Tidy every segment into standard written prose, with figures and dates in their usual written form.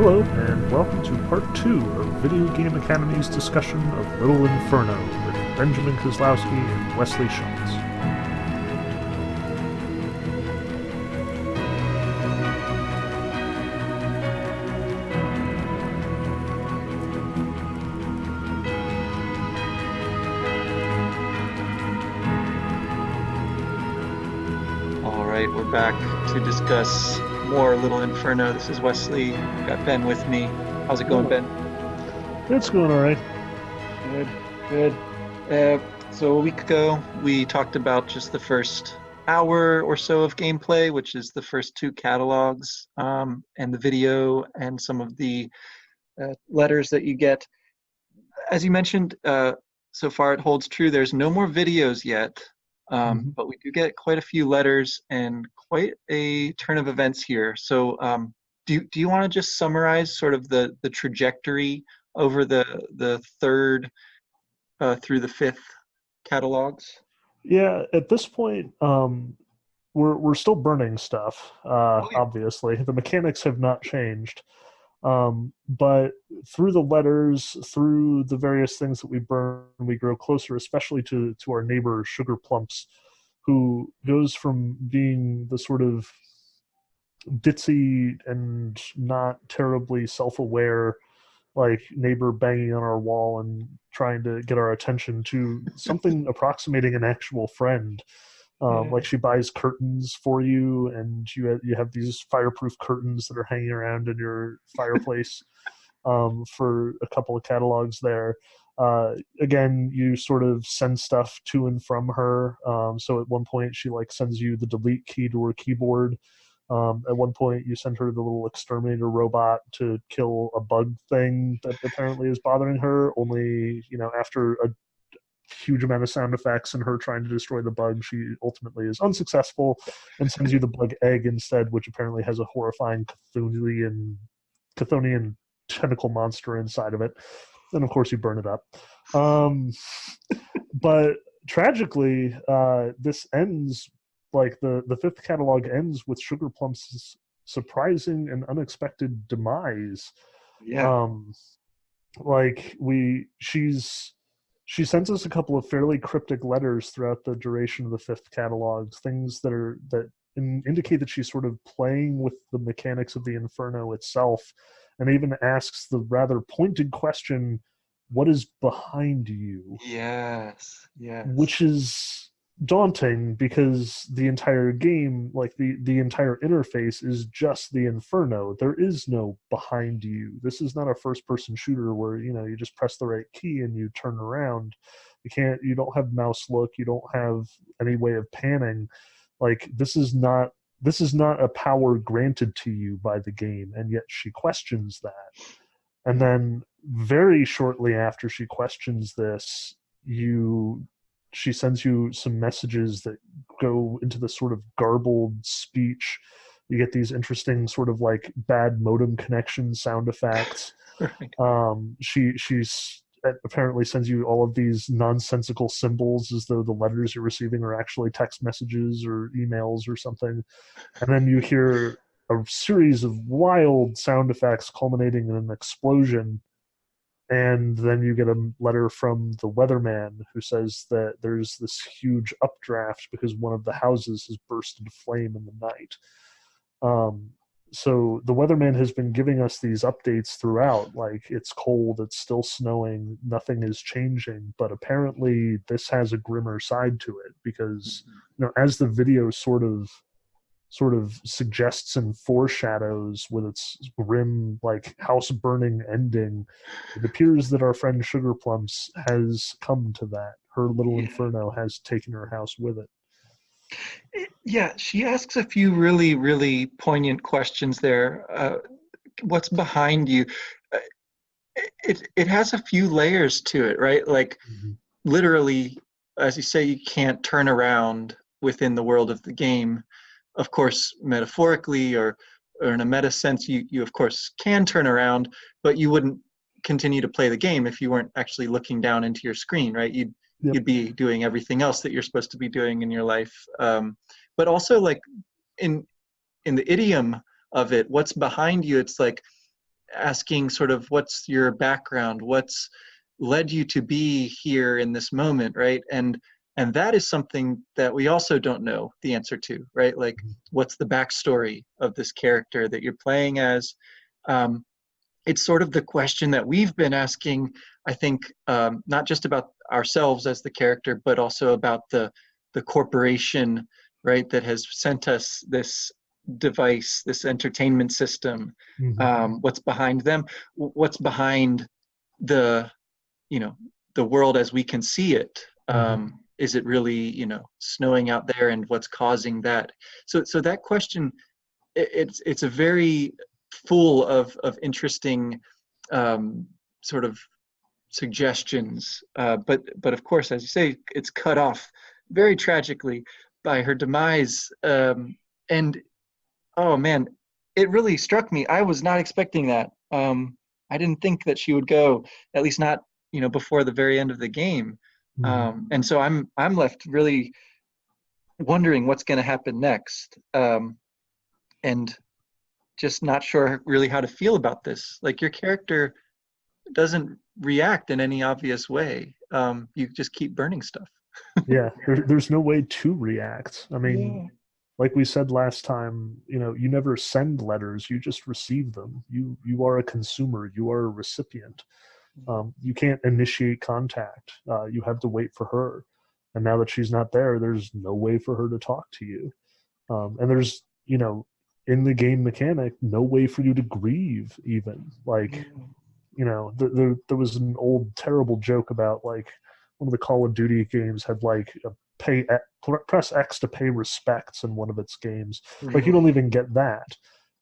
Hello, and welcome to part 2 of Video Game Academy's discussion of Little Inferno with Benjamin Kozlowski and Wesley Schantz. All right, we're back to discuss more Little Inferno. This is Wesley. Got Ben with me. How's it going, Ben? It's going alright. Good. So a week ago, we talked about just the first hour or so of gameplay, which is the first two catalogs, and the video and some of the letters that you get. As you mentioned, so far it holds true. There's no more videos yet. But we do get quite a few letters and quite a turn of events here. So do you want to just summarize sort of the trajectory over the third through the fifth catalogs? Yeah, at this point, we're still burning stuff, Yeah. obviously. The mechanics have not changed. But through the letters, through the various things that we burn, we grow closer, especially to our neighbor Sugar Plumps, who goes from being the sort of ditzy and not terribly self-aware like neighbor banging on our wall and trying to get our attention to something approximating an actual friend. Like she buys curtains for you, and you have these fireproof curtains that are hanging around in your fireplace for a couple of catalogs there. Again, you sort of send stuff to and from her. So at one point, she like sends you the delete key to her keyboard. At one point, you send her the little exterminator robot to kill a bug thing that apparently is bothering her. Only, after a huge amount of sound effects and her trying to destroy the bug, she ultimately is unsuccessful and sends you the bug egg instead, which apparently has a horrifying Chthonian tentacle monster inside of it. And of course you burn it up. But tragically, this ends, like the fifth catalog ends with Sugar Plump's surprising and unexpected demise. Yeah. She sends us a couple of fairly cryptic letters throughout the duration of the fifth catalog, things that indicate that she's sort of playing with the mechanics of the Inferno itself, and even asks the rather pointed question, "What is behind you?" Yes. Which is daunting because the entire game, like the entire interface, is just the Inferno. There is no behind you. This is not a first-person shooter where you just press the right key and you turn around. You don't have mouse look. You don't have any way of panning. Like this is not a power granted to you by the game, and yet she questions that. And then very shortly after she questions this, she sends you some messages that go into this sort of garbled speech. You get these interesting sort of like bad modem connection sound effects. Right. She's apparently sends you all of these nonsensical symbols as though the letters you're receiving are actually text messages or emails or something. And then you hear a series of wild sound effects culminating in an explosion. And then you get a letter from the weatherman who says that there's this huge updraft because one of the houses has burst into flame in the night. So the weatherman has been giving us these updates throughout, like it's cold, it's still snowing, nothing is changing, but apparently this has a grimmer side to it because, as the video sort of suggests and foreshadows with its grim, like house burning ending, it appears that our friend Sugar Plumps has come to that. Her little Inferno has taken her house with it. Yeah, she asks a few really, really poignant questions there. What's behind you? It has a few layers to it, right? Like literally, as you say, you can't turn around within the world of the game. Of course, metaphorically or in a meta sense, you of course can turn around, but you wouldn't continue to play the game if you weren't actually looking down into your screen, right? You'd be doing everything else that you're supposed to be doing in your life. But also, like in the idiom of it, what's behind you? It's like asking sort of what's your background, what's led you to be here in this moment, right? And that is something that we also don't know the answer to, right? Like, what's the backstory of this character that you're playing as? It's sort of the question that we've been asking, I think, not just about ourselves as the character, but also about the corporation, right, that has sent us this device, this entertainment system. What's behind them? What's behind the, you know, the world as we can see it? Is it really, you know, snowing out there, and what's causing that? So that question, it's a very full of interesting sort of suggestions, but of course, as you say, it's cut off very tragically by her demise. And oh man, it really struck me. I was not expecting that. I didn't think that she would go, at least not, you know, before the very end of the game. And so I'm left really wondering what's going to happen next, and just not sure really how to feel about this. Like, your character doesn't react in any obvious way. You just keep burning stuff. Yeah, there's no way to react. I mean, like we said last time, you know, you never send letters, you just receive them. You are a consumer, you are a recipient. You can't initiate contact. You have to wait for her. And now that she's not there, there's no way for her to talk to you. And there's, you know, in the game mechanic, no way for you to grieve even. Like, you know, there was an old terrible joke about, like, one of the Call of Duty games had like press X to pay respects in one of its games. Like, you don't even get that.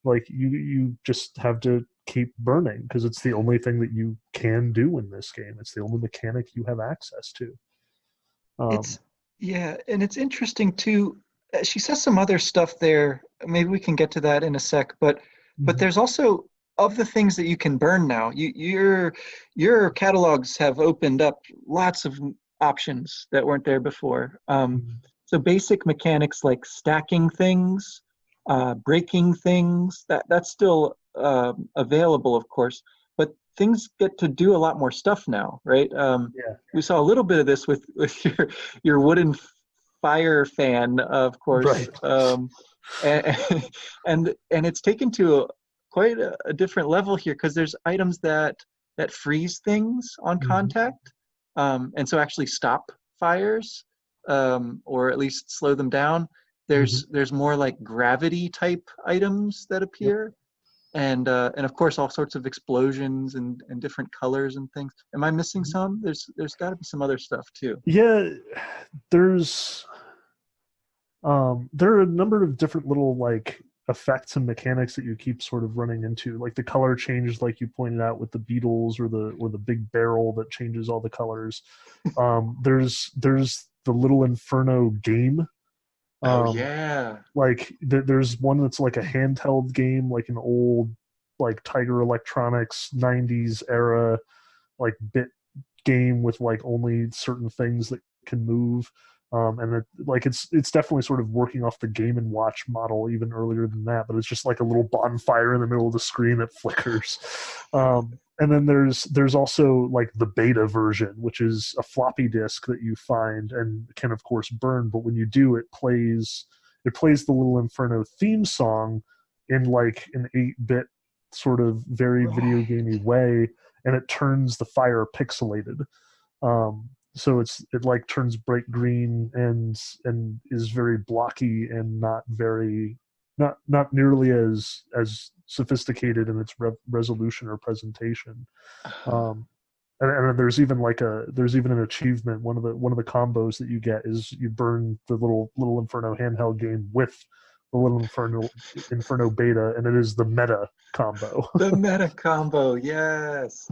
Like, you just have to keep burning because it's the only thing that you can do in this game. It's the only mechanic you have access to. It's and it's interesting too. She says some other stuff there. Maybe we can get to that in a sec. But there's also, of the things that you can burn now, your catalogs have opened up lots of options that weren't there before. So basic mechanics like stacking things, breaking things, that's still available, of course. But things get to do a lot more stuff now, right? We saw a little bit of this with your wooden fire fan, of course. Right. And it's taken to quite a different level here, because there's items that freeze things on contact, and so actually stop fires, or at least slow them down. There's more like gravity type items that appear, and of course all sorts of explosions and different colors and things. Am I missing some? There's got to be some other stuff too. Yeah, there are a number of different little, like, effects and mechanics that you keep sort of running into, like the color change, like you pointed out with the beetles, or the big barrel that changes all the colors. There's the little Inferno game. Like, there's one that's like a handheld game, like an old, like, Tiger Electronics 90s era, like, bit game with like only certain things that can move. And it's definitely sort of working off the Game and Watch model even earlier than that, but it's just like a little bonfire in the middle of the screen that flickers. And then there's also like the beta version, which is a floppy disk that you find and can of course burn, but when you do, it plays the little Inferno theme song in like an 8-bit sort of very video gamey way, and it turns the fire pixelated. So it like turns bright green and is very blocky and not nearly as sophisticated in its resolution or presentation. And there's even an achievement. One of the combos that you get is you burn the little Inferno handheld game with the little Inferno beta, and it is the meta combo. The meta combo, yes.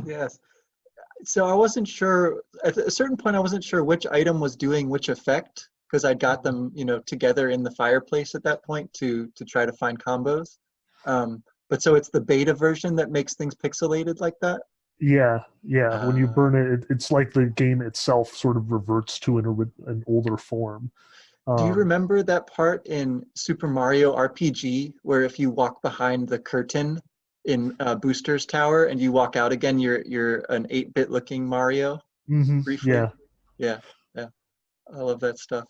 So I wasn't sure, at a certain point I wasn't sure which item was doing which effect, because I'd got them, together in the fireplace at that point to try to find combos. But so it's the beta version that makes things pixelated like that? Yeah. When you burn it, it's like the game itself sort of reverts to an older form. Do you remember that part in Super Mario RPG where if you walk behind the curtain, in Booster's Tower, and you walk out again, you're an 8-bit looking Mario briefly. Yeah. Yeah, yeah, I love that stuff.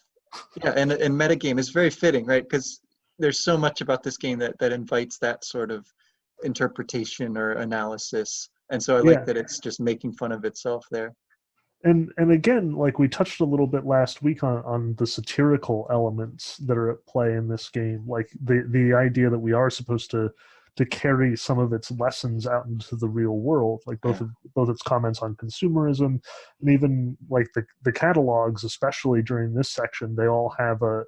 Yeah, and metagame is very fitting, right? Because there's so much about this game that invites that sort of interpretation or analysis, and so I like Yeah. that it's just making fun of itself there. And again, like we touched a little bit last week on the satirical elements that are at play in this game, like the idea that we are supposed to carry some of its lessons out into the real world, like Yeah. both its comments on consumerism and even like the catalogs, especially during this section, they all have a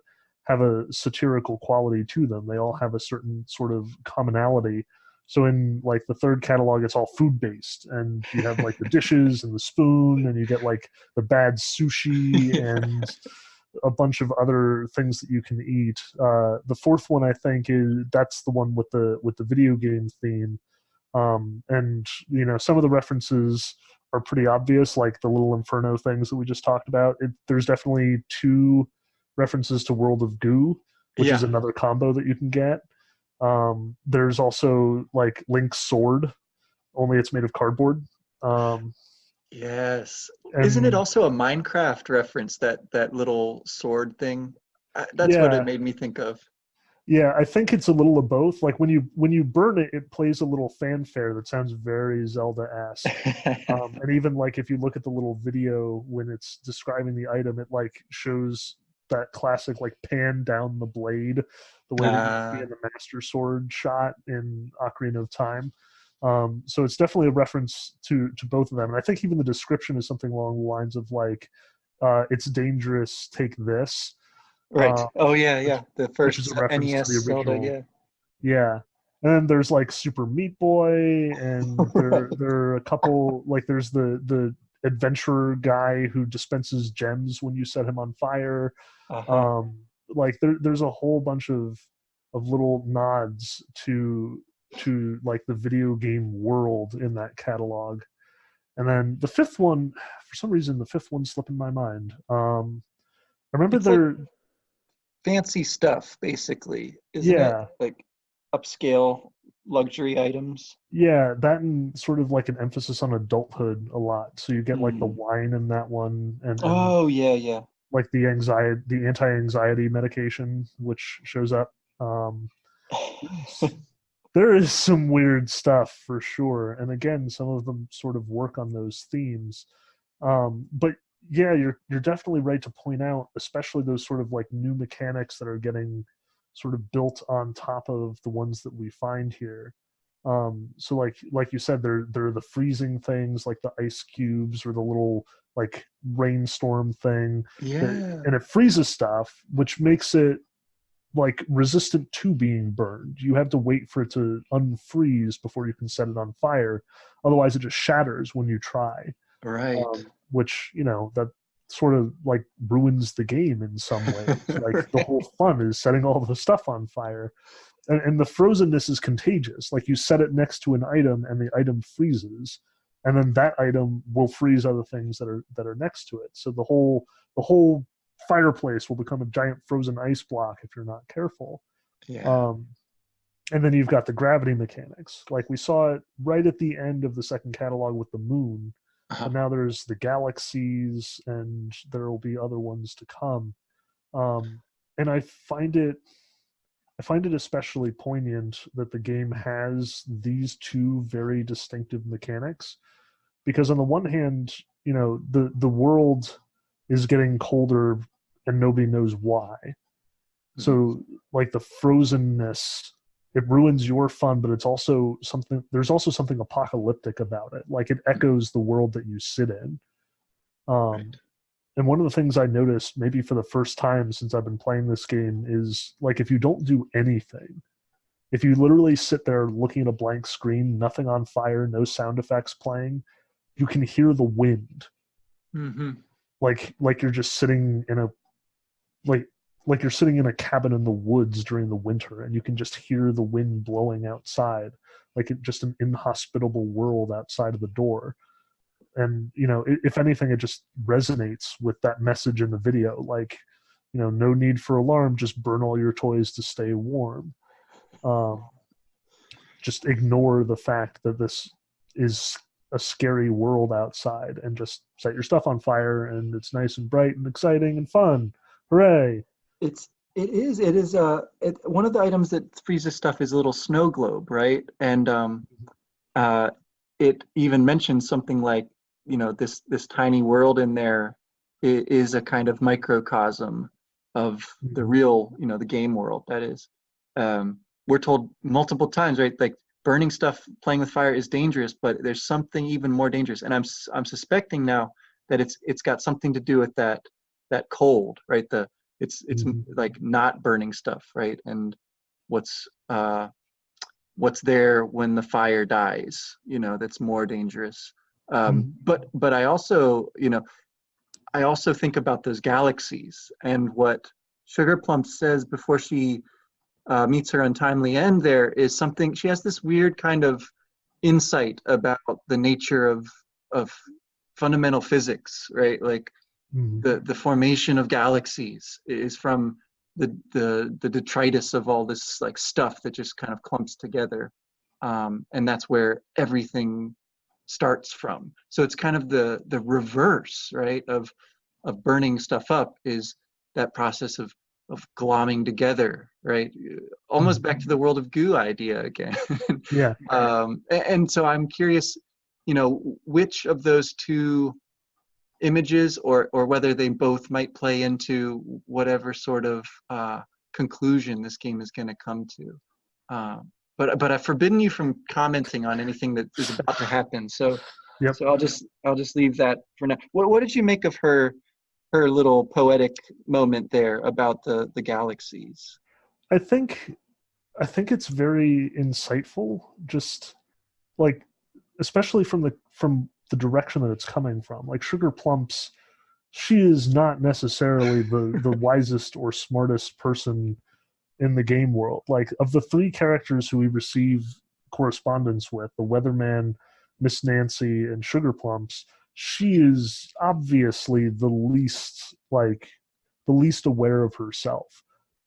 satirical quality to them. They all have a certain sort of commonality. So in like the third catalog, it's all food based, and you have like the dishes and the spoon, and you get like the bad sushi and a bunch of other things that you can eat. The fourth one, I think, is that's the one with the video game theme, and you know some of the references are pretty obvious, like the little Inferno things that we just talked about. There's definitely two references to World of Goo, which is Yeah. another combo that you can get. There's also like Link's sword, only it's made of cardboard. Um, Yes. Isn't it and also a Minecraft reference, that little sword thing? That's what it yeah, made me think of. yeah, I think it's a little of both. Like when you burn it, it plays a little fanfare that sounds very Zelda-esque. And even like if you look at the little video when it's describing the item, it like shows that classic like pan down the blade, the way that you see Uh, in the Master Sword shot in Ocarina of Time. So it's definitely a reference to both of them, and I think even the description is something along the lines of like, "It's dangerous. Take this," right. uh, Oh yeah, which yeah. The which is first a reference to the NES Zelda, original. yeah. Yeah. And then there's like Super Meat Boy, and there are a couple like there's the adventurer guy who dispenses gems when you set him on fire. Uh-huh. Um, like there's a whole bunch of little nods to like the video game world in that catalog. And then the fifth one, for some reason, the fifth one slipped in my mind. I remember It's like there, fancy stuff, basically, isn't it? yeah, Like upscale luxury items. yeah, that and sort of like an emphasis on adulthood a lot. So you get like the Mm. wine in that one, and Oh yeah, yeah. like the anti-anxiety medication, which shows up. Um, there is some weird stuff for sure, and again, some of them sort of work on those themes. But yeah, you're definitely right to point out, especially those sort of like new mechanics that are getting sort of built on top of the ones that we find here. So like you said, there are the freezing things like the ice cubes or the little like rainstorm thing that, Yeah. and it freezes stuff, which makes it like resistant to being burned. You have to wait for it to unfreeze before you can set it on fire. Otherwise, it just shatters when you try. Right. Which you know that sort of like ruins the game in some ways. Like the Right. whole fun is setting all the stuff on fire, and the frozenness is contagious. Like you set it next to an item, and the item freezes, and then that item will freeze other things that are next to it. So the whole fireplace will become a giant frozen ice block if you're not careful. Yeah. Um, and then you've got the gravity mechanics. Like we saw it right at the end of the second catalog with the moon, Uh-huh. and now there's the galaxies, and there will be other ones to come. Um, and I find it especially poignant that the game has these two very distinctive mechanics, because on the one hand, you know, the world is getting colder and nobody knows why. Mhm. So like the frozenness, it ruins your fun, but it's also something, there's also something apocalyptic about it. Like it echoes the world that you sit in. Right. Um, and one of the things I noticed, maybe for the first time since I've been playing this game, is like if you don't do anything, if you literally sit there looking at a blank screen, nothing on fire, no sound effects playing, you can hear the wind. Hmm. Like you're just sitting in a like like you're sitting in a cabin in the woods during the winter, and you can just hear the wind blowing outside, like it just an inhospitable world outside of the door. And you know, if anything, it just resonates with that message in the video, like, you know, no need for alarm, just burn all your toys to stay warm. um, just ignore the fact that this is a scary world outside and just set your stuff on fire and it's nice and bright and exciting and fun. Hooray. One of the items that freezes stuff is a little snow globe, right? And uh, it even mentions something like, this tiny world in there is a kind of microcosm of the Mhm. real, the game world. That is, we're told multiple times, right? Like burning stuff, playing with fire is dangerous, but there's something even more dangerous. And I'm suspecting now that it's got something to do with that cold, right? It's Mhm. like not burning stuff, right? And what's what's there when the fire dies, that's more dangerous. Mhm. But I also think about those galaxies and what Sugar Plum says before she meets her untimely end. There is something, she has this weird kind of insight about the nature of fundamental physics, right? Like Mhm. the formation of galaxies is from the detritus of all this like stuff that just kind of clumps together, and that's where everything starts from. So it's kind of the reverse, right, of burning stuff up is that process of glomming together, right? Almost Mhm. back to the world of goo idea again. Yeah. And so I'm curious, which of those two images, or whether they both might play into whatever sort of conclusion this game is going to come to. But I've forbidden you from commenting on anything that is about to happen. So Yep. so I'll just leave that for now. What did you make of her little poetic moment there about the galaxies? I think I think it's very insightful, just like especially from the direction that it's coming from. Like Sugar Plumps, she is not necessarily the wisest or smartest person in the game world. Like of the three characters who we receive correspondence with, the Weatherman, Miss Nancy, and Sugar Plumps, she is obviously the least aware of herself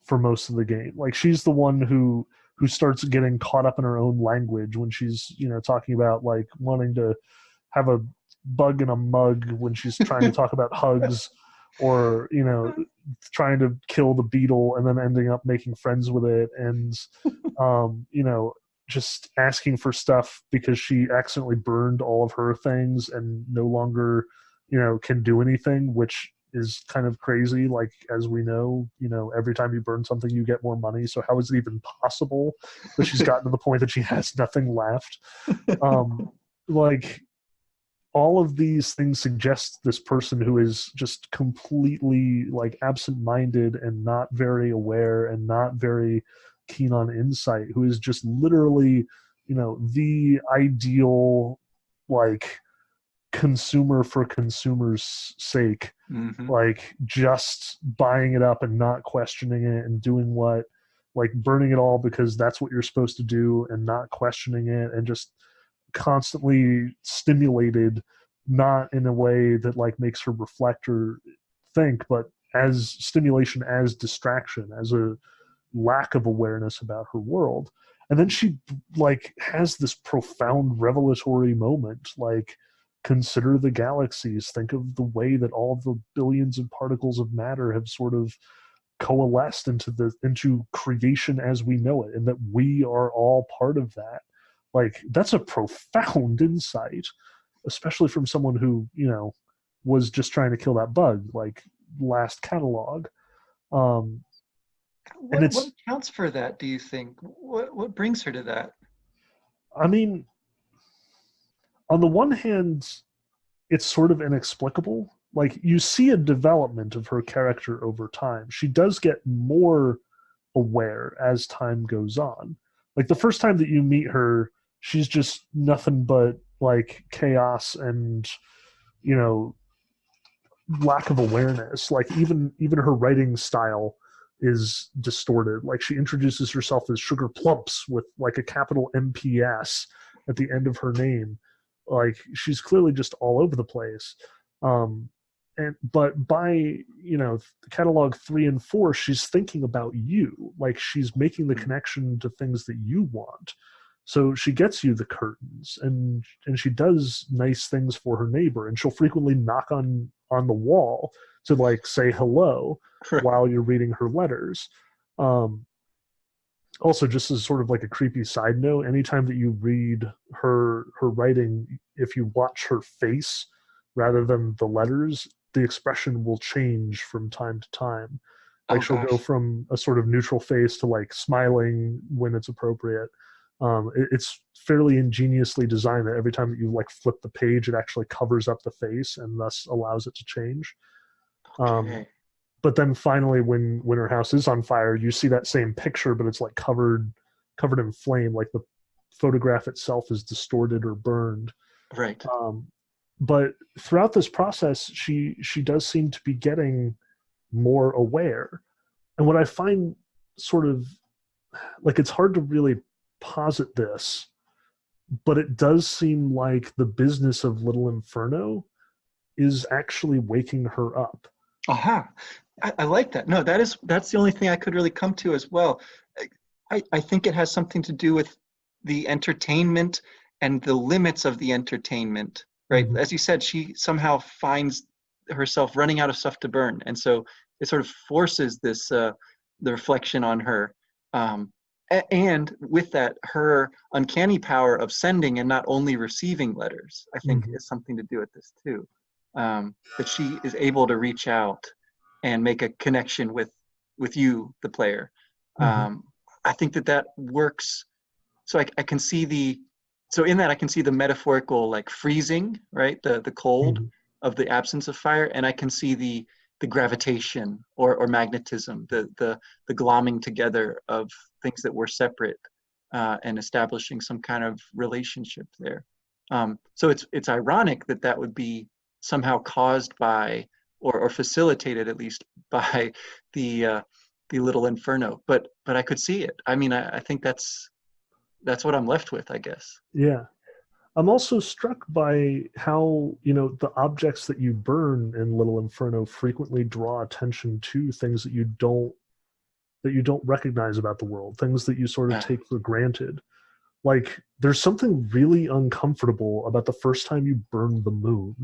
for most of the game. Like she's the one who starts getting caught up in her own language when she's, talking about like wanting to have a bug in a mug when she's trying to talk about hugs, or trying to kill the beetle and then ending up making friends with it, and um you know just asking for stuff because she accidentally burned all of her things and no longer can do anything, which is kind of crazy. Like, as we know, every time you burn something you get more money, so how is it even possible that she's gotten to the point that she has nothing left? Like, all of these things suggest this person who is just completely like absent-minded and not very aware and not very keen on insight, who is just literally the ideal like consumer for consumer's sake, Hmm. like just buying it up and not questioning it and doing what, like burning it all because that's what you're supposed to do and not questioning it, and just constantly stimulated, not in a way that like makes her reflect or think, but as stimulation, as distraction, as a lack of awareness about her world. And then she like has this profound revelatory moment, like, consider the galaxies, think of the way that all of the billions of particles of matter have sort of coalesced into creation as we know it, and that we are all part of that. Like, that's a profound insight, especially from someone who was just trying to kill that bug, like last catalog. um and What it's, accounts for that, do you think? What brings her to that? I mean, on the one hand, it's sort of inexplicable. Like, you see a development of her character over time. She does get more aware as time goes on. Like, the first time that you meet her, she's just nothing but like chaos and you know lack of awareness. Like, even her writing style is distorted. Like, she introduces herself as Sugar Plumps with like a capital MPS at the end of her name. Like, she's clearly just all over the place. Um, and but by catalog 3 and 4, she's thinking about you. Like, she's making the connection to things that you want. So she gets you the curtains, and she does nice things for her neighbor, and she'll frequently knock on the wall to like say hello Right. while you're reading her letters. Um, Also, just as sort of like a creepy side note, anytime that you read her writing, if you watch her face rather than the letters, the expression will change from time to time. Like Oh she'll go gosh. from a sort of neutral face to like smiling when it's appropriate. It's fairly ingeniously designed that every time that you like flip the page, it actually covers up the face and thus allows it to change. Um, Okay. but then finally, when her house is on fire, you see that same picture, but it's like covered in flame, like the photograph itself is distorted or burned. Right. Um, but throughout this process, she does seem to be getting more aware. And what I find sort of like it's hard to really posit this, but it does seem like the business of Little Inferno is actually waking her up. Aha. I like that. No, that's the only thing I could really come to as well. I think it has something to do with the entertainment and the limits of the entertainment, right? Mm-hmm. As you said, she somehow finds herself running out of stuff to burn, and so it sort of forces this the reflection on her. And with that, her uncanny power of sending and not only receiving letters, I think, Mm-hmm. is something to do with this too. That she is able to reach out and make a connection with you, the player. Mm-hmm. Um, I think that works. So I can see so in that I can see the metaphorical like freezing, right? The cold Mm-hmm. of the absence of fire, and I can see the gravitation or magnetism, the glomming together of things that were separate, and establishing some kind of relationship there. So it's ironic that would be somehow caused by or facilitated at least by the uh, the little inferno. But I could see it. I mean, I think that's what I'm left with, I guess. Yeah. I'm also struck by how, the objects that you burn in Little Inferno frequently draw attention to things that you don't recognize about the world, things that you sort of Ah, take for granted. Like there's something really uncomfortable about the first time you burn the moon.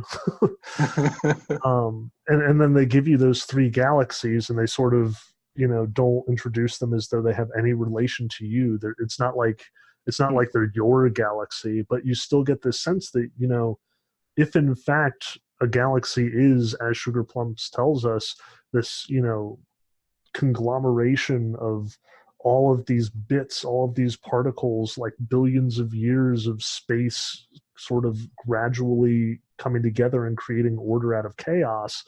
And then they give you those three galaxies and they sort of, don't introduce them as though they have any relation to you. It's not like they're your galaxy, but you still get this sense that, if in fact a galaxy is, as Sugar Plumps tells us, this, conglomeration of all of these bits, all of these particles, like billions of years of space sort of gradually coming together and creating order out of chaos,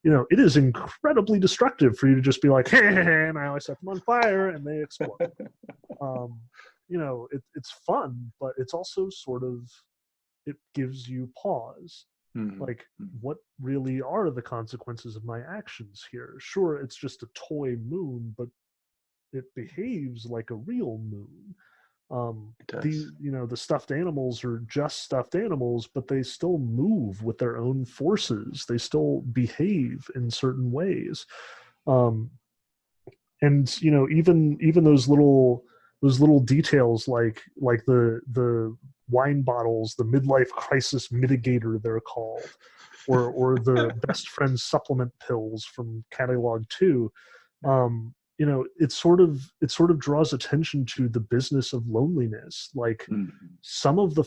it is incredibly destructive for you to just be like, hey, now I set them on fire and they explode. Um, it's fun, but it's also sort of, it gives you pause. mm, Like, what really are the consequences of my actions here? Sure, it's just a toy moon, but it behaves like a real moon. it does. The stuffed animals are just stuffed animals, but they still move with their own forces. They still behave in certain ways. Um, and even those little details like the wine bottles, the midlife crisis mitigator they're called, or the best friend supplement pills from catalog 2. It sort of draws attention to the business of loneliness. Like Mm, some of the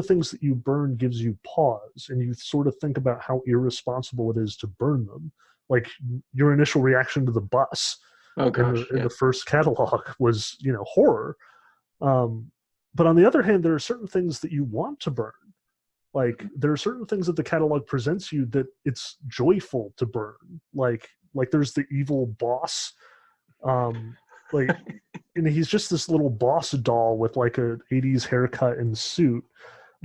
things that you burn gives you pause, and you sort of think about how irresponsible it is to burn them. Like your initial reaction to the bus oh in the gosh, in yeah. the first catalog was, horror. um, but on the other hand, there are certain things that you want to burn. Like there are certain things that the catalog presents you that it's joyful to burn. Like there's the evil boss. um like and he's just this little boss doll with like a 80s haircut and suit,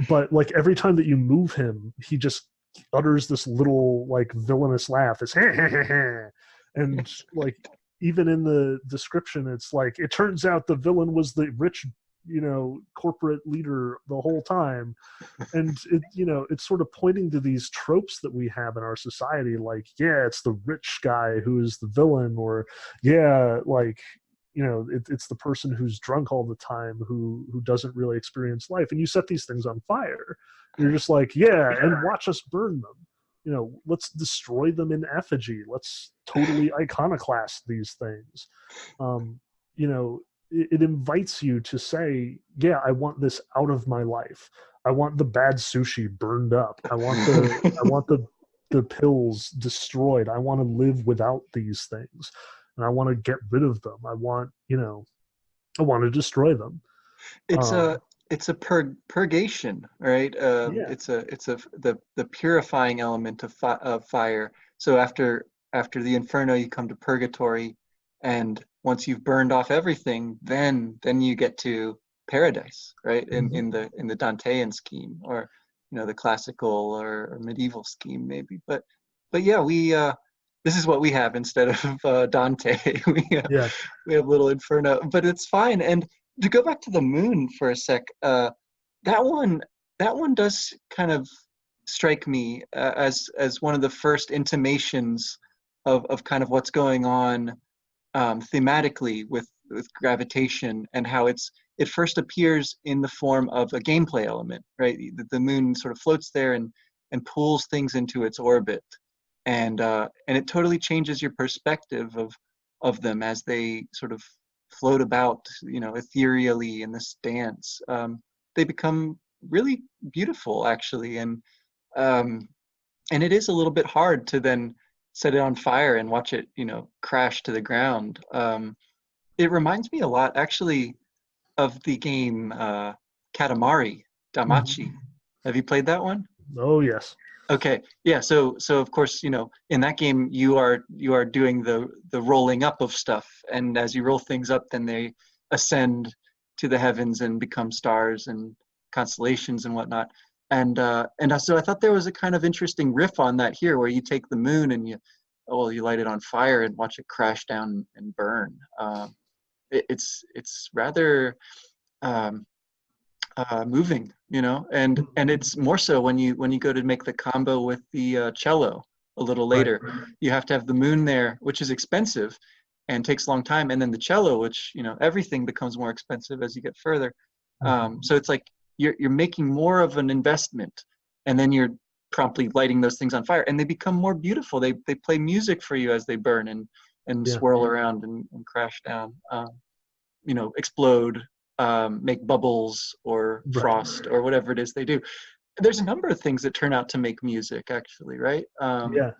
but like every time that you move him, he just utters this little like villainous laugh. It's and like even in the description, it's like it turns out the villain was the rich, corporate leader the whole time. And it's sort of pointing to these tropes that we have in our society, like, yeah, it's the rich guy who is the villain, or yeah, like it's the person who's drunk all the time who doesn't really experience life, and you set these things on fire. You're just like, yeah, and watch us burn them. Let's destroy them in effigy. Let's totally iconoclast these things. You know, it invites you to say, yeah, I want this out of my life. I want the bad sushi burned up. I want the pills destroyed. I want to live without these things, and I want to get rid of them. I want to destroy them. It's Um, a purgation, right? yeah. It's the purifying element of fire. So after the Inferno, you come to purgatory, and once you've burned off everything, then you get to paradise, right? In the Dantean scheme, or the classical or medieval scheme, maybe. But yeah, we this is what we have instead of Dante. Yeah. We have little Inferno, but it's fine. And to go back to the moon for a sec, that one that one does kind of strike me as one of the first intimations of kind of what's going on thematically with gravitation, and how it first appears in the form of a gameplay element, right? The moon sort of floats there and pulls things into its orbit, and it totally changes your perspective of them as they sort of float about, ethereally in this dance. They become really beautiful, actually, um, and it is a little bit hard to then set it on fire and watch it, crash to the ground. It reminds me a lot, actually, of the game Katamari Damacy. Mhm. Have you played that one? Oh yes. Okay, yeah. So of course, in that game you are doing the rolling up of stuff, and as you roll things up, then they ascend to the heavens and become stars and constellations and whatnot. And so I thought there was a kind of interesting riff on that here, where you take the moon and you light it on fire and watch it crash down and burn. It's rather um, moving, and it's more so when you go to make the combo with the cello a little Right. later. You have to have the moon there, which is expensive and takes a long time, and then the cello, which everything becomes more expensive as you get further. Mhm. So it's like you're making more of an investment, and then you're promptly lighting those things on fire, and they become more beautiful. They play music for you as they burn and Yeah. swirl around and crash down. Explode, make bubbles or Right. frost or whatever it is they do. There's a number of things that turn out to make music, actually, right? Yeah.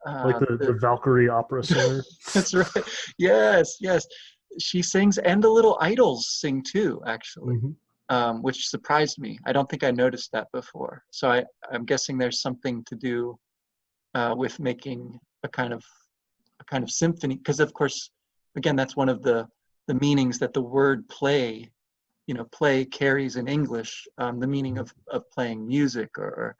Like the Valkyrie opera singer. That's right. Yes, yes. She sings, and the little idols sing too, actually, Hmm. which surprised me. I don't think I noticed that before. So I'm guessing there's something to do with making a kind of symphony, because of course, again, that's one of the meanings that the word play, play carries in English, the meaning of playing music, or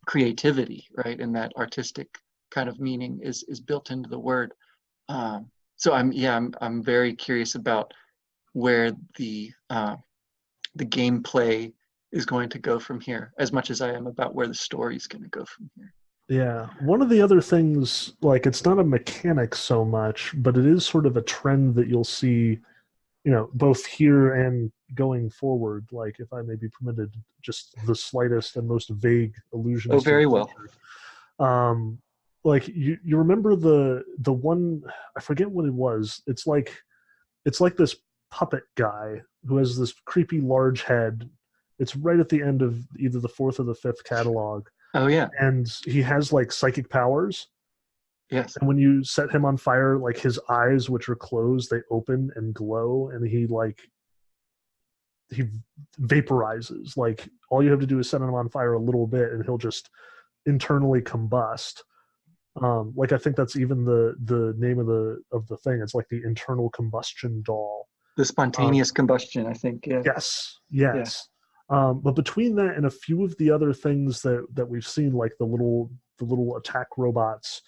creativity, right? And that artistic kind of meaning is built into the word. So I'm very curious about where the gameplay is going to go from here, as much as I am about where the story is going to go from here. Yeah. One of the other things, like it's not a mechanic so much, but it is sort of a trend that you'll see, both here and going forward. Like, if I may be permitted just the slightest and most vague Oh, allusions to the very well. future. Um, like you remember the one, I forget what it was. It's like this puppet guy who has this creepy large head. It's right at the end of either the fourth or the fifth catalog, Oh yeah. and he has like psychic powers. Yes. And when you set him on fire, like his eyes, which are closed, they open and glow, and he vaporizes. Like, all you have to do is set him on fire a little bit, and he'll just internally combust. Like, I think that's even the name of the thing. It's like the internal combustion doll. The Um, spontaneous combustion, I think. Yeah. yes, Yeah. yes. But between that and a few of the other things that we've seen, like the little attack robots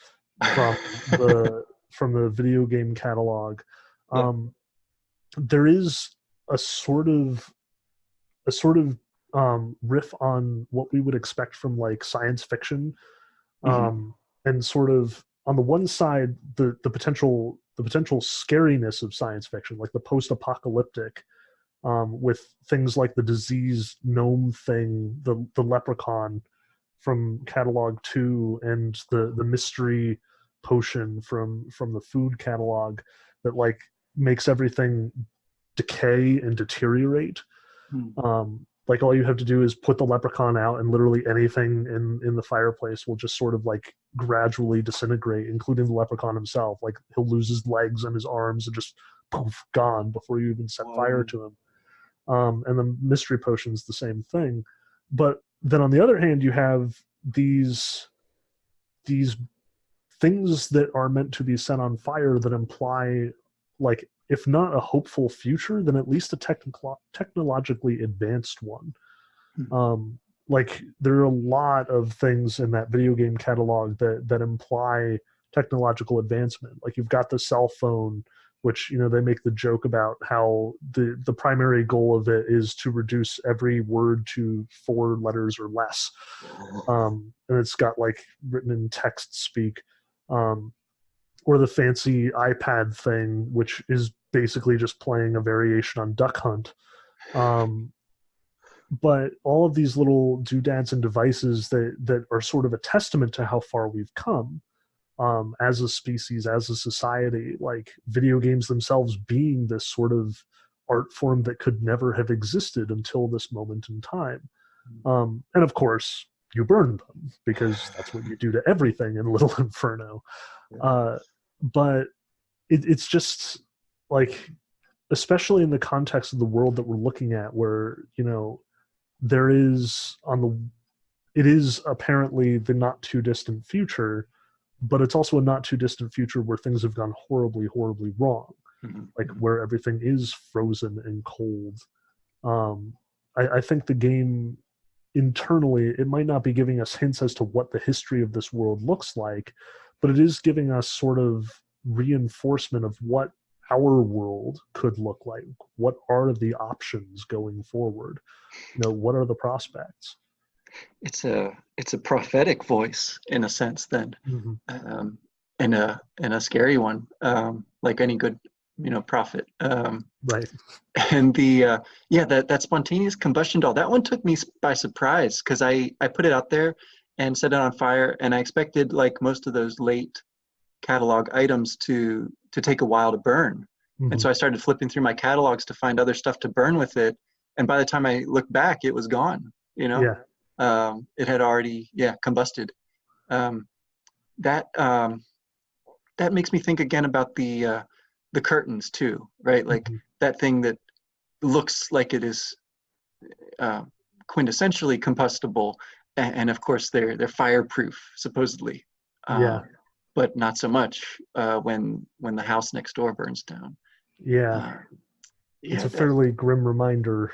from the from the video game catalog, Yeah. um, there is a sort of riff on what we would expect from like science fiction, Hmm. and sort of on the one side, the potential scariness of science fiction, like the post-apocalyptic, with things like the diseased gnome thing, the leprechaun from catalog 2, and the mystery potion from the food catalog that like makes everything decay and deteriorate. Hmm. Like all you have to do is put the leprechaun out, and literally anything in the fireplace will just sort of like gradually disintegrate, including the leprechaun himself. Like he'll lose his legs and his arms and just poof, gone before you even set fire to him. And the mystery potion's the same thing. But then on the other hand, you have these things that are meant to be set on fire that imply, like, if not a hopeful future, then at least a technologically advanced one. Hmm. Like there are a lot of things in that video game catalog that imply technological advancement. Like you've got the cell phone, which they make the joke about how the primary goal of it is to reduce every word to 4 letters or less, and it's got like written in text speak, or the fancy iPad thing, which is basically just playing a variation on Duck Hunt. But all of these little doodads and devices that are sort of a testament to how far we've come, as a species, as a society, like video games themselves being this sort of art form that could never have existed until this moment in time. And of course, you burn them because that's what you do to everything in Little Inferno. Uh, but it's just like, especially in the context of the world that we're looking at, where there is it is apparently the not too distant future, but it's also a not too distant future where things have gone horribly, horribly wrong. Mm-hmm. Like where everything is frozen and cold. I think the game internally, it might not be giving us hints as to what the history of this world looks like, but it is giving us sort of reinforcement of what our world could look like. What are the options going forward? What are the prospects? It's a prophetic voice in a sense, then, Mm-hmm. and a scary one, like any good prophet. Right. And the that spontaneous combustion doll, that one took me by surprise, because I put it out there and set it on fire, and I expected, like most of those late catalog items, to take a while to burn. Mm-hmm. And so I started flipping through my catalogs to find other stuff to burn with it, and by the time I looked back, it was gone. Yeah. It had already combusted. That makes me think again about the curtains too, right? Like Mm-hmm. that thing that looks like it is quintessentially combustible, and of course they're fireproof supposedly, Yeah. but not so much when the house next door burns down. Yeah. It's a fairly grim reminder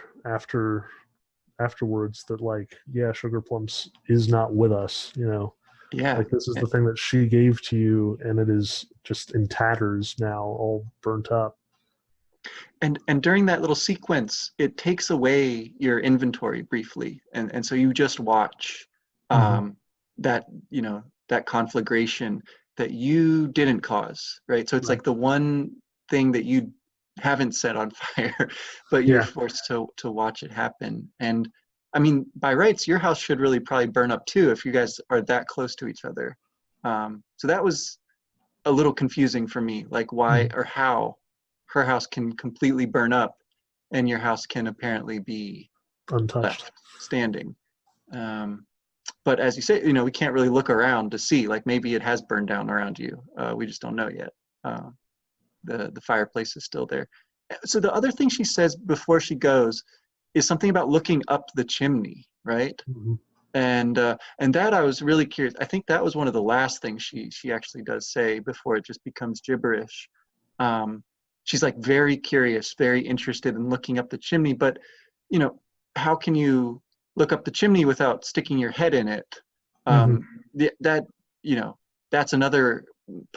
afterwards that, like, Sugar Plumps is not with us. Like this is the thing that she gave to you, and it is just in tatters now, all burnt up. And during that little sequence, it takes away your inventory briefly, and so you just watch that that conflagration that you didn't cause, right? So it's like the one thing that you haven't set on fire, but you're forced to watch it happen. And I mean, by rights, your house should really probably burn up too if you guys are that close to each other. So that was a little confusing for me, like why or how her house can completely burn up and your house can apparently be untouched, left standing. But as you say, we can't really look around to see, like maybe it has burned down around you. We just don't know yet. The fireplace is still there. So the other thing she says before she goes is something about looking up the chimney, right? Mm-hmm. And that I was really curious. I think that was one of the last things she actually does say before it just becomes gibberish. She's like very curious, very interested in looking up the chimney, but how can you look up the chimney without sticking your head in it? That's another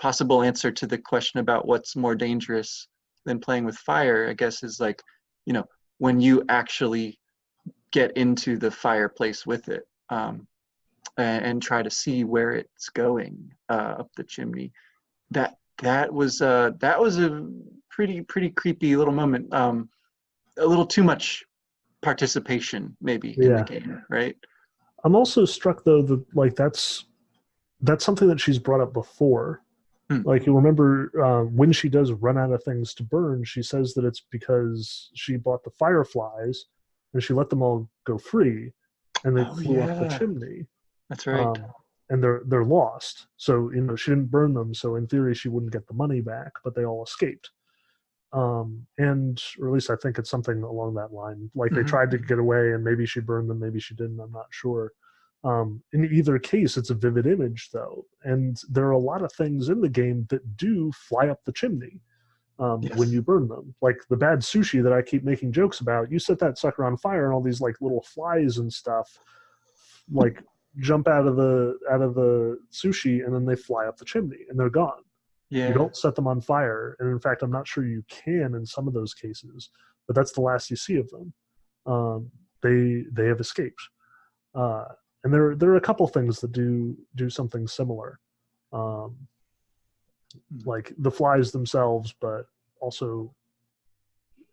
possible answer to the question about what's more dangerous than playing with fire, I guess, is like, when you actually get into the fireplace with it. and try to see where it's going up the chimney. That was a pretty creepy little moment. A little too much participation maybe in the Yeah. game, right? I'm also struck though that like that's something that she's brought up before. Hmm. Like you remember when she does run out of things to burn, she says that it's because she bought the fireflies and she let them all go free, and they Oh flew up the yeah, chimney. that's right. Um, and they're lost. So she didn't burn them. So in theory, she wouldn't get the money back, but they all escaped. And or at least I think it's something along that line. Like they Hmm. tried to get away, and maybe she burned them, maybe she didn't. I'm not sure. In either case, it's a vivid image, though, and there are a lot of things in the game that do fly up the chimney when Yes. you burn them. Like the bad sushi that I keep making jokes about. You set that sucker on fire, and all these like little flies and stuff, like jump out of the sushi, and then they fly up the chimney, and they're gone. You Yeah. don't set them on fire, and in fact, I'm not sure you can in some of those cases. But that's the last you see of them. They have escaped, uh, and there are a couple things that do something similar, um, Mm. like the flies themselves, but also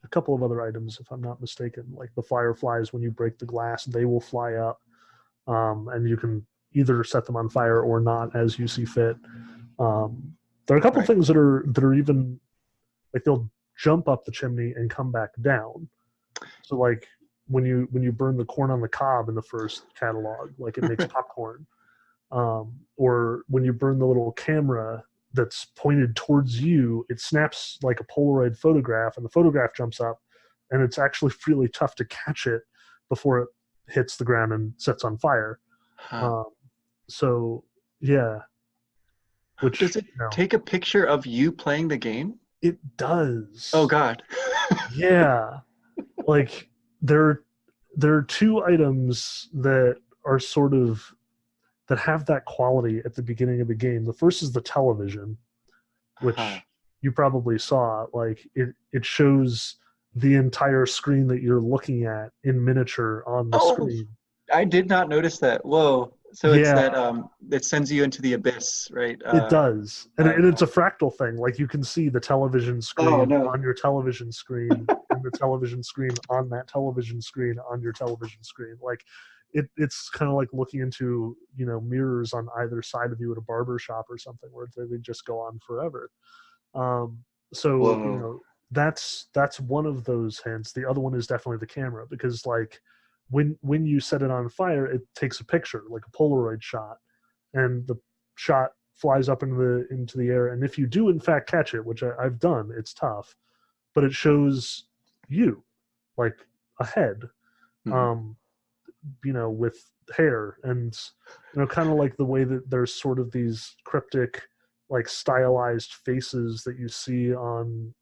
a couple of other items, if I'm not mistaken. Like the fireflies, when you break the glass, they will fly up, and you can either set them on fire or not as you see fit. Um, there are a couple Right. things that are even like they'll jump up the chimney and come back down. So like when you burn the corn on the cob in the first catalog, like it makes popcorn. Or when you burn the little camera that's pointed towards you, it snaps like a Polaroid photograph, and the photograph jumps up, and it's actually really tough to catch it before it hits the ground and sets on fire. Huh. Um, so yeah, which Does it take a picture of you playing the game? it Oh does. God. Yeah, like there there are two items that are sort of that have that quality at the beginning of the game. The first is the television, Huh. which you probably saw. Like it shows the entire screen that you're looking at in miniature on the Oh, screen. I did not notice that. Whoa. So it's Yeah, that that sends you into the abyss, right? it does. And Okay. it's a fractal thing. Like you can see the television Oh screen no. on your television screen and the television screen on that television screen on your television screen. Like it's kind of like looking into, mirrors on either side of you at a barber shop or something where they just go on forever. Um, so, Whoa. that's one of those hints. The other one is definitely the camera, because like when you set it on fire, it takes a picture, like a Polaroid shot, and the shot flies up into the air. And if you do in fact catch it, which I've done, it's tough, but it shows you like a head, Mhm. um, with hair, and kind of like the way that there's sort of these cryptic, like stylized faces that you see on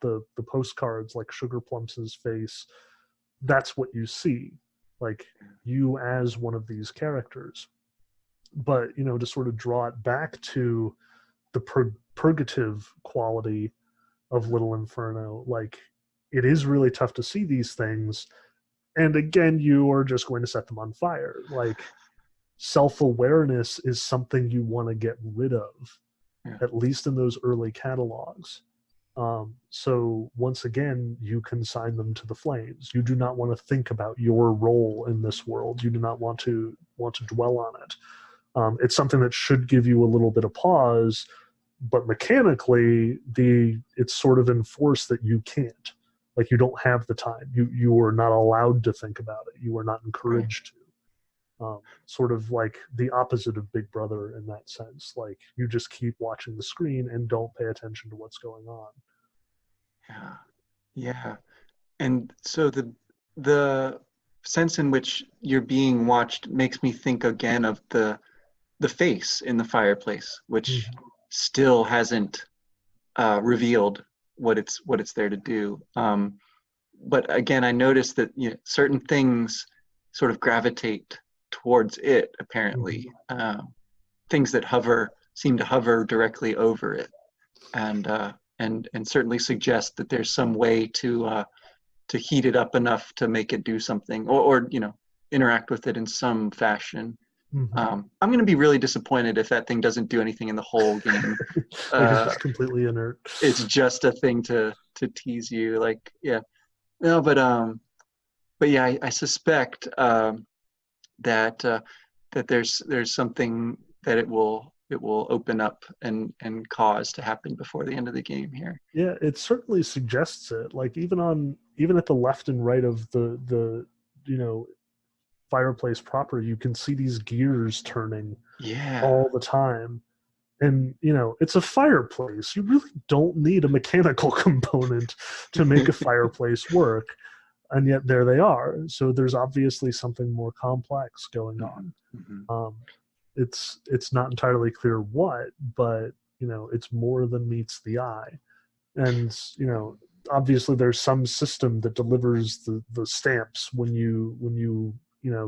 the postcards, like Sugar Plumps's face. That's what you see, like you as one of these characters. But to sort of draw it back to the purgative quality of Little Inferno, like it is really tough to see these things, and again you are just going to set them on fire. Like self-awareness is something you want to get rid of, Yeah. at least in those early catalogs. So once again, you consign them to the flames. You do not want to think about your role in this world. You do not want to dwell on it. It's something that should give you a little bit of pause, but mechanically, it's sort of enforced that you can't. Like you don't have the time. You are not allowed to think about it. You are not Right. encouraged to. Sort of like the opposite of Big Brother in that sense. Like you just keep watching the screen and don't pay attention to what's going on. Yeah. Yeah. And so the sense in which you're being watched makes me think again of the face in the fireplace, which Mhm. still hasn't revealed what it's there to do. But again, I noticed that certain things sort of gravitate towards it. Apparently, Mhm. things that seem to hover directly over it, and and certainly suggest that there's some way to heat it up enough to make it do something, or interact with it in some fashion. Mhm. I'm going to be really disappointed if that thing doesn't do anything in the whole game. Like it's Uh, just completely inert. it's just a thing to tease you. Like, yeah, no, but yeah, I suspect that that there's something that it will open up and cause to happen before the end of the game here. Yeah, it certainly suggests it. Like even at the left and right of the you know fireplace proper, you can see these gears turning Yeah. all the time. And it's a fireplace. You really don't need a mechanical component to make a fireplace work, and yet there they are. So there's obviously something more complex going Hmm. on. Hmm. Um, it's not entirely clear what, but it's more than meets the eye. And obviously there's some system that delivers the stamps when you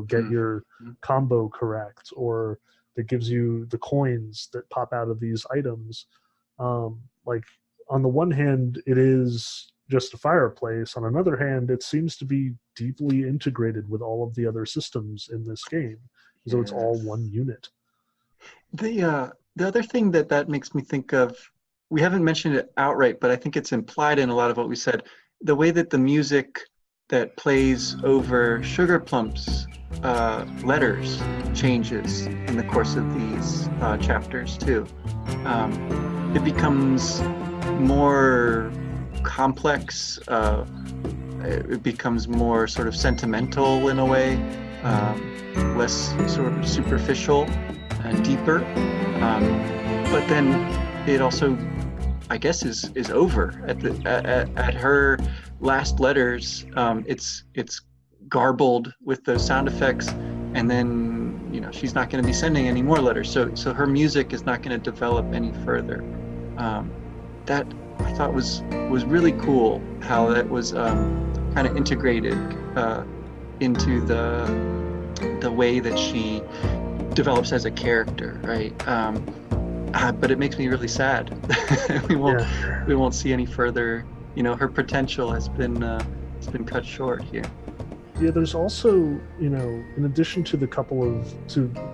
get your Hmm. combo correct, or that gives you the coins that pop out of these items. Like, on the one hand it is just a fireplace, on another hand it seems to be deeply integrated with all of the other systems in this game, as though it's all one Yes. unit. The other thing that makes me think of, we haven't mentioned it outright, but I think it's implied in a lot of what we said. The way that the music that plays over Sugar Plump's letters changes in the course of these chapters too. It becomes more complex. It becomes more sort of sentimental in a way, less sort of superficial and deeper. But then it also, I guess, is over at her last letters. It's garbled with those sound effects, and then she's not going to be sending any more letters. So her music is not going to develop any further. Um, that I thought was really cool how that was kind of integrated into the way that she develops as a character, right? But it makes me really sad. we won't Yeah. we won't see any further. Her potential has been cut short here. Yeah, there's also, in addition to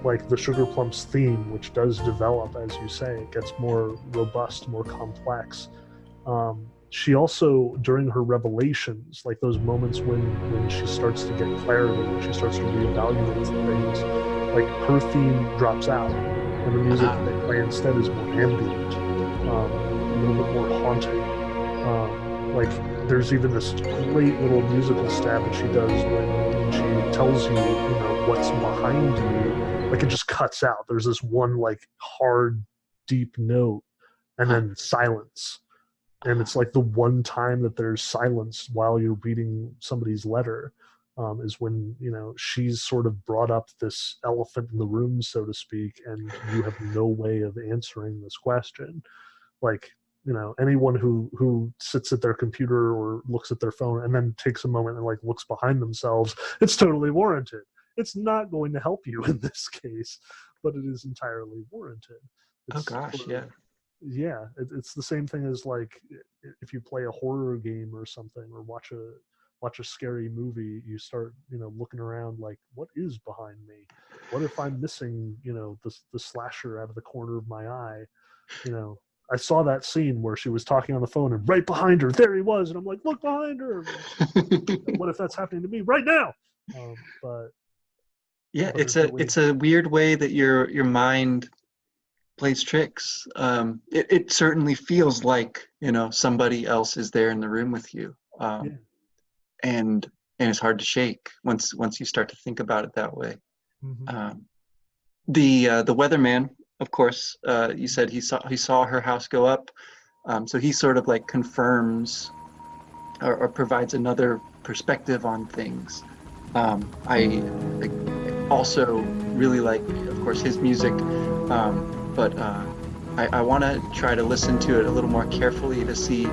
like the Sugar Plumps theme, which does develop, as you say, it gets more robust, more complex. She also, during her revelations, like those moments when she starts to get clarity, when she starts to reevaluate things, like her theme drops out, and the music that they play instead is more ambient, a little bit more haunting. Like, there's even this great little musical stab that she does when she tells you, what's behind you. Like, it just cuts out. There's this one like hard, deep note, and Huh. then silence. And it's like the one time that there's silence while you're reading somebody's letter, is when she's sort of brought up this elephant in the room, so to speak, and you have no way of answering this question. Like, anyone who sits at their computer or looks at their phone and then takes a moment and like looks behind themselves, it's totally warranted. It's not going to help you in this case, but it is entirely warranted. Oh It's gosh, sort of, yeah. yeah, it's the same thing as like if you play a horror game or something, or watch a scary movie, you start looking around like, what is behind me? What if I'm missing the slasher out of the corner of my eye? you know I saw that scene where she was talking on the phone, and right behind her there he was, and I'm like, look behind her. What if that's happening to me right now? But Yeah, but it really, it's a weird way that your mind plays tricks. It certainly feels like somebody else is there in the room with you, yeah. and it's hard to shake once you start to think about it that way. Hmm. Um, the weatherman, of course, you said he saw her house go up, so he sort of like confirms or provides another perspective on things. I also really like, of course, his music, but I want to try to listen to it a little more carefully to see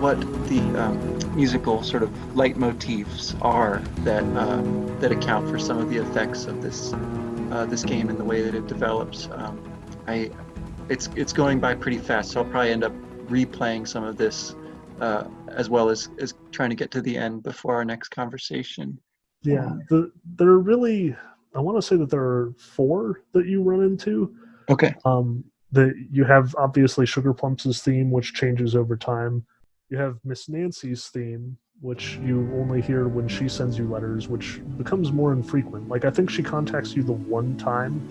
what the musical sort of leitmotifs are that account for some of the effects of this game and the way that it develops. I it's going by pretty fast, so I'll probably end up replaying some of this as well as trying to get to the end before our next conversation. Yeah, Um, there are really I want to say that there are four that you run into. Okay. That you have obviously Sugar Plumps' theme, which changes over time. You have Miss Nancy's theme, which you only hear when she sends you letters, which becomes more infrequent. Like I think she contacts you the one time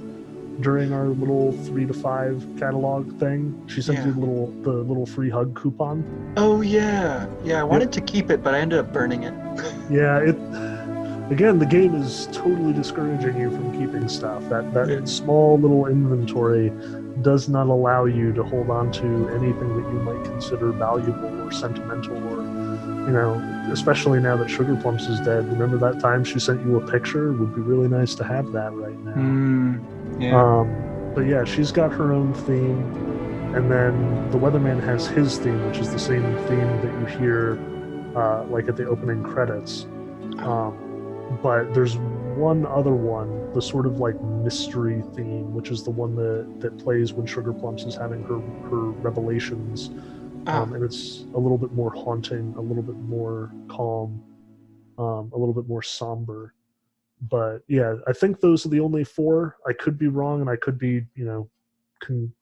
during our little 3 to 5 catalog thing. She sends you Yeah. the little free hug coupon. Oh yeah. Yeah, I Yep. wanted to keep it, but I ended up burning it. Yeah, it again, the game is totally discouraging you from keeping stuff. Yeah. That small little inventory does not allow you to hold on to anything that you might consider valuable or sentimental or especially now that Sugar Plumps is dead. Remember that time she sent you a picture? It would be really nice to have that right now. Yeah. But yeah, she's got her own theme, and then the Weatherman has his theme, which is the same theme that you hear like at the opening credits. Um, but there's one other one, the sort of like mystery theme, which is the one that plays when Sugar Plumps is having her revelations, and it's a little bit more haunting, a little bit more calm, a little bit more somber. But yeah, I think those are the only four. I could be wrong, and I could be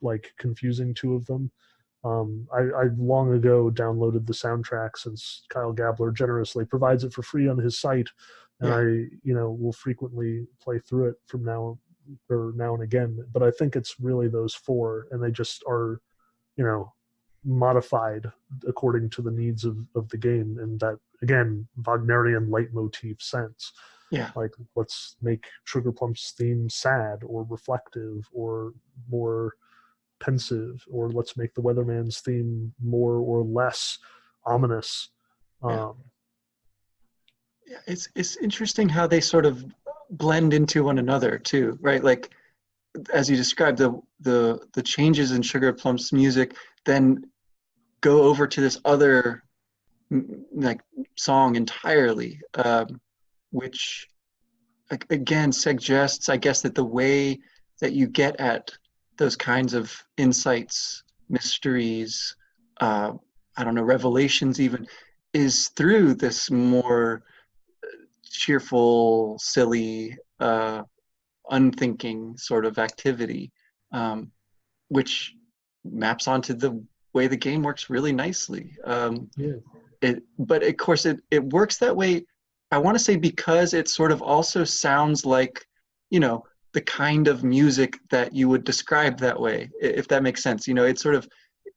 like confusing two of them. I long ago downloaded the soundtrack since Kyle Gabler generously provides it for free on his site, and Yeah. I will frequently play through it from now and again. But I think it's really those four, and they just are you know modified according to the needs of the game, and that again Wagnerian leitmotif sense. Yeah. Like let's make Sugar Plump's theme sad or reflective or more pensive, or let's make the Weatherman's theme more or less ominous. Yeah. Um, Yeah, it's interesting how they sort of blend into one another too, right? Like as you described, the changes in Sugar Plump's music then go over to this other like song entirely, which again suggests, I guess, that the way that you get at those kinds of insights, mysteries, uh, I don't know, revelations even, is through this more cheerful, silly, unthinking sort of activity, um, which maps onto the way the game works really nicely. yeah. But of course, it works that way. I want to say because it sort of also sounds like, you know, the kind of music that you would describe that way, if that makes sense. You know, it sort of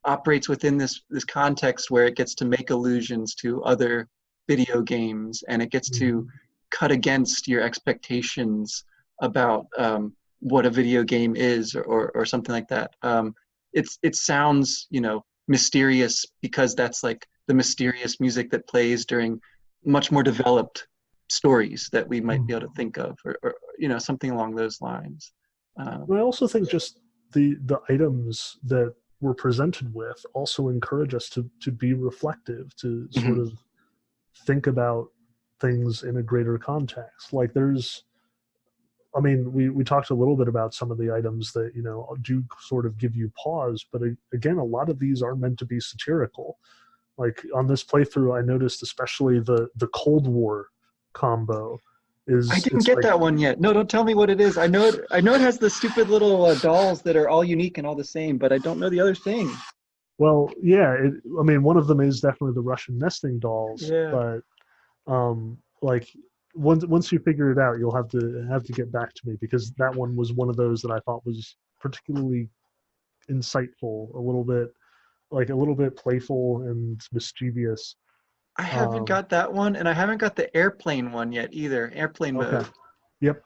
operates within this context where it gets to make allusions to other video games, and it gets to Mhm. cut against your expectations about what a video game is, or something like that. It sounds, you know, mysterious because that's like the mysterious music that plays during much more developed stories that we might be able to Mhm. think of, or you know, something along those lines. And I also think just the items that we're presented with also encourage us to be reflective, to sort Mhm. of think about things in a greater context. Like there's I mean, we talked a little bit about some of the items that do sort of give you pause, but again, a lot of these are meant to be satirical. Like on this playthrough, I noticed especially the Cold War combo I is didn't it's get like that one yet. No, don't tell me what it is. I know it. I know it has the stupid little dolls that are all unique and all the same, but I don't know the other thing. well, yeah, I mean, one of them is definitely the Russian nesting dolls, Yeah. but like once you figure it out, you'll have to get back to me because that one was one of those that I thought was particularly insightful, a little bit playful and mischievous. I haven't Um, got that one, and I haven't got the airplane one yet either. Airplane okay, mode. yep,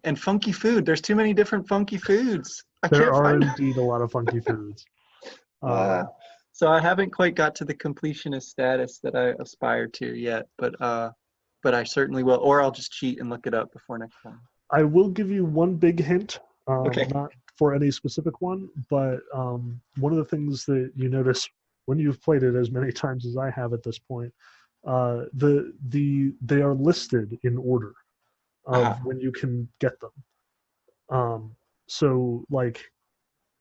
And funky food. There's too many different funky foods. I there can't are find. indeed a lot of funky foods. Uh, Um, so I haven't quite got to the completionist status that I aspire to yet, but I certainly will, or I'll just cheat and look it up before next time. I will give you one big hint, Okay. not for any specific one, but one of the things that you notice when you've played it as many times as I have at this point, they are listed in order of Uh-huh. when you can get them. So like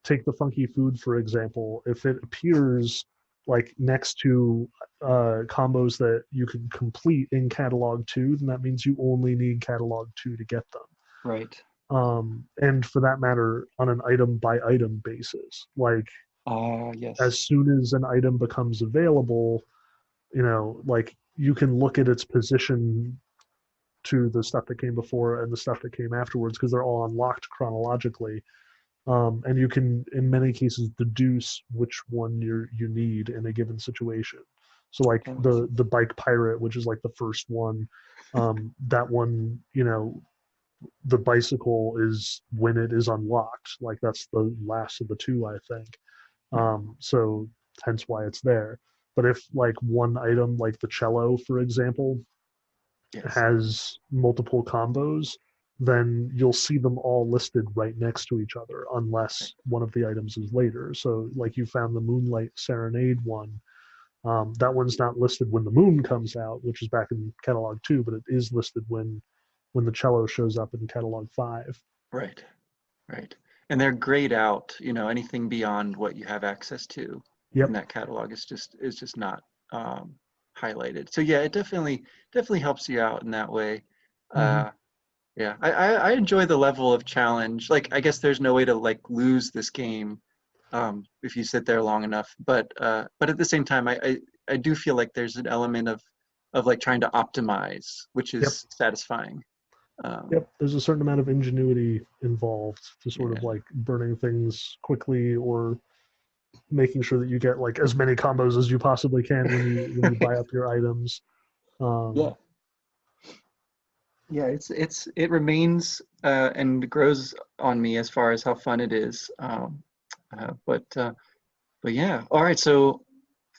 take the funky food for example. If it appears like next to combos that you can complete in catalog 2, then that means you only need catalog 2 to get them. Right. And for that matter, on an item by item basis. Like as Yes. soon as an item becomes available, like you can look at its position to the stuff that came before and the stuff that came afterwards because they're all unlocked chronologically. And you can, in many cases, deduce which one you need in a given situation. So, like That was the bike pirate, which is like the first one, that one, the bicycle is when it is unlocked. Like that's the last of the two, I think. So hence why it's there. But if like one item, like the cello, for example, yes. has multiple combos, then you'll see them all listed right next to each other Right. unless one of the items is later. So like you found the Moonlight Serenade one. That one's not listed when the moon comes out, which is back in catalog 2, but it is listed when the cello shows up in catalog 5. Right. Right. And they're grayed out, anything beyond what you have access to in Yep. that catalog is just not um, highlighted. So yeah, it definitely helps you out in that way. Mm-hmm. Uh, yeah, I enjoy the level of challenge. Like I guess there's no way to like lose this game if you sit there long enough. But at the same time, I do feel like there's an element of like trying to optimize, which Yep. is satisfying. Um, Yep. There's a certain amount of ingenuity involved to sort of yeah, like burning things quickly or making sure that you get like as many combos as you possibly can when you buy up your items. yeah, Um, yeah. It remains and grows on me as far as how fun it is. But yeah. All right. So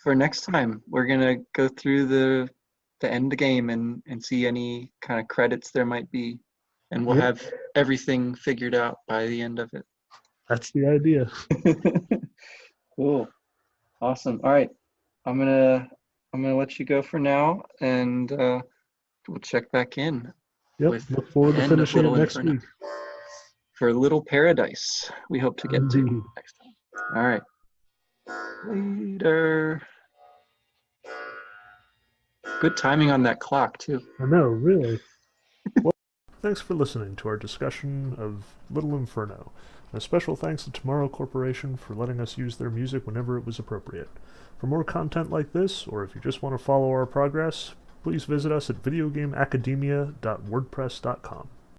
for next time, we're gonna go through the end game and see any kind of credits there might be, and we'll yep. have everything figured out by the end of That's the idea. it. Cool. Awesome. All right. I'm gonna I'm gonna let you go for now, and we'll check back in Yep. with Look the forward to end of finishing it Little next Inferno week. for Little Paradise. We hope to get to Indeed. next time. All right. Later. Good timing on that clock too. I know, really. Well, thanks for listening to our discussion of Little Inferno. And a special thanks to Tomorrow Corporation for letting us use their music whenever it was appropriate. For more content like this, or if you just want to follow our progress, please visit us at videogameacademia.wordpress.com.